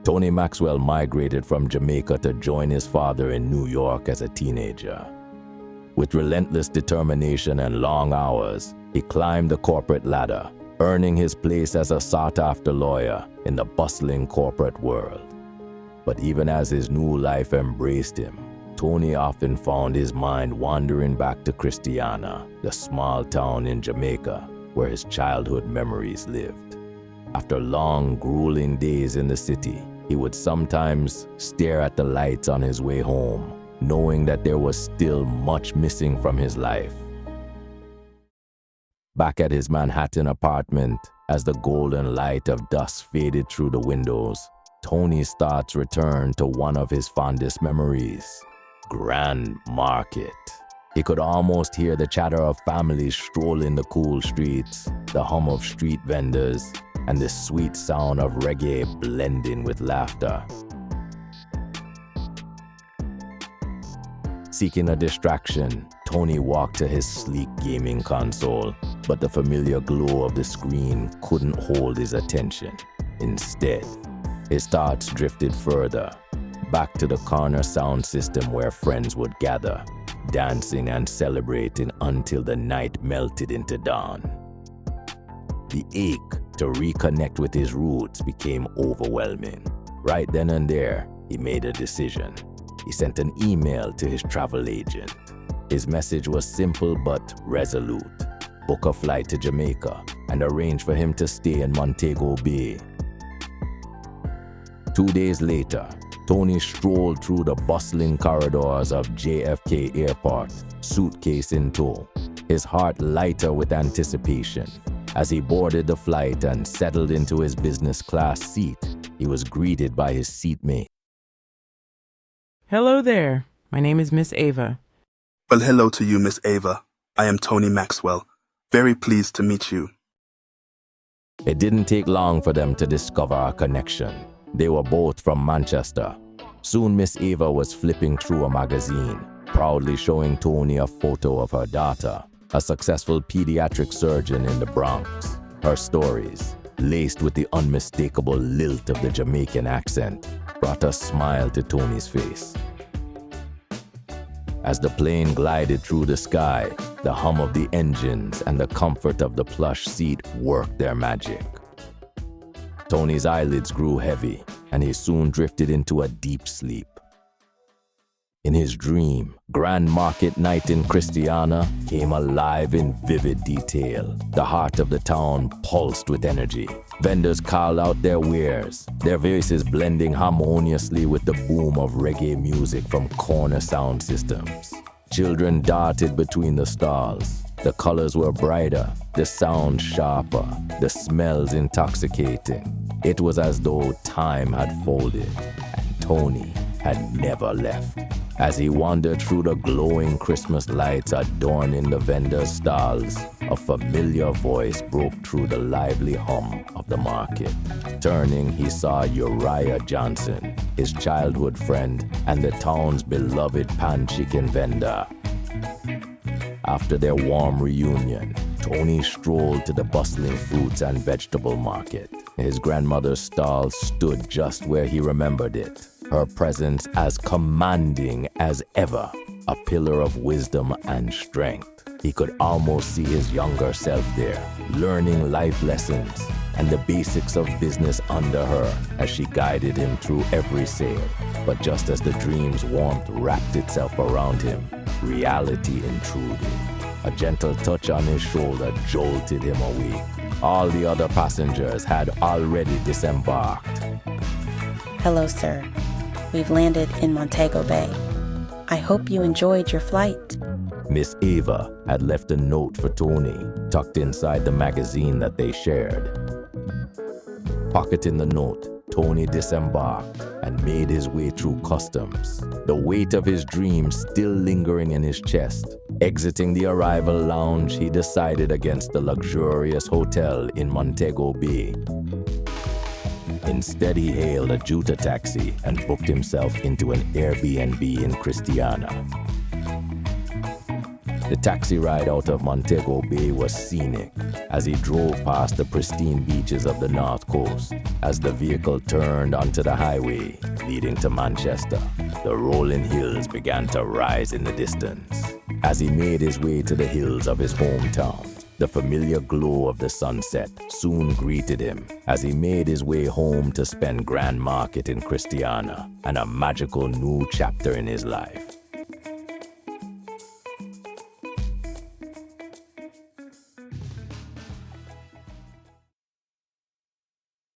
Tony Maxwell migrated from Jamaica to join his father in New York as a teenager. With relentless determination and long hours, he climbed the corporate ladder, earning his place as a sought-after lawyer in the bustling corporate world. But even as his new life embraced him, Tony often found his mind wandering back to Christiana, the small town in Jamaica where his childhood memories lived. After long, grueling days in the city, he would sometimes stare at the lights on his way home, knowing that there was still much missing from his life. Back at his Manhattan apartment, as the golden light of dusk faded through the windows, Tony's thoughts returned to one of his fondest memories: Grand Market. He could almost hear the chatter of families strolling the cool streets, the hum of street vendors, and the sweet sound of reggae blending with laughter. Seeking a distraction, Tony walked to his sleek gaming console, but the familiar glow of the screen couldn't hold his attention. Instead, his thoughts drifted further, back to the corner sound system where friends would gather, dancing and celebrating until the night melted into dawn. The ache to reconnect with his roots became overwhelming. Right then and there, he made a decision. He sent an email to his travel agent. His message was simple but resolute: book a flight to Jamaica and arrange for him to stay in Montego Bay. 2 days later, Tony strolled through the bustling corridors of JFK Airport, suitcase in tow, his heart lighter with anticipation. As he boarded the flight and settled into his business class seat, he was greeted by his seatmate. Hello there. My name is Miss Ava. Well, hello to you, Miss Ava. I am Tony Maxwell. Very pleased to meet you. It didn't take long for them to discover a connection. They were both from Manchester. Soon Miss Ava was flipping through a magazine, proudly showing Tony a photo of her daughter, a successful pediatric surgeon in the Bronx. Her stories, laced with the unmistakable lilt of the Jamaican accent, brought a smile to Tony's face. As the plane glided through the sky, the hum of the engines and the comfort of the plush seat worked their magic. Tony's eyelids grew heavy, and he soon drifted into a deep sleep. In his dream, Grand Market night in Christiana came alive in vivid detail. The heart of the town pulsed with energy. Vendors called out their wares, their voices blending harmoniously with the boom of reggae music from corner sound systems. Children darted between the stalls. The colors were brighter, the sound sharper, the smells intoxicating. It was as though time had folded, and Tony had never left. As he wandered through the glowing Christmas lights adorning the vendors' stalls, a familiar voice broke through the lively hum of the market. Turning, he saw Uriah Johnson, his childhood friend and the town's beloved pan-chicken vendor. After their warm reunion, Tony strolled to the bustling fruits and vegetable market. His grandmother's stall stood just where he remembered it, her presence as commanding as ever, a pillar of wisdom and strength. He could almost see his younger self there, learning life lessons and the basics of business under her as she guided him through every sale. But just as the dream's warmth wrapped itself around him, reality intruded. A gentle touch on his shoulder jolted him awake. All the other passengers had already disembarked. Hello, sir. We've landed in Montego Bay. I hope you enjoyed your flight. Miss Ava had left a note for Tony, tucked inside the magazine that they shared. Pocketing the note, Tony disembarked and made his way through customs, the weight of his dreams still lingering in his chest. Exiting the arrival lounge, he decided against the luxurious hotel in Montego Bay. Instead, he hailed a Juta taxi and booked himself into an Airbnb in Christiana. The taxi ride out of Montego Bay was scenic as he drove past the pristine beaches of the North Coast. As the vehicle turned onto the highway leading to Manchester, the rolling hills began to rise in the distance. As he made his way to the hills of his hometown, the familiar glow of the sunset soon greeted him as he made his way home to spend Grand Market in Christiana and a magical new chapter in his life.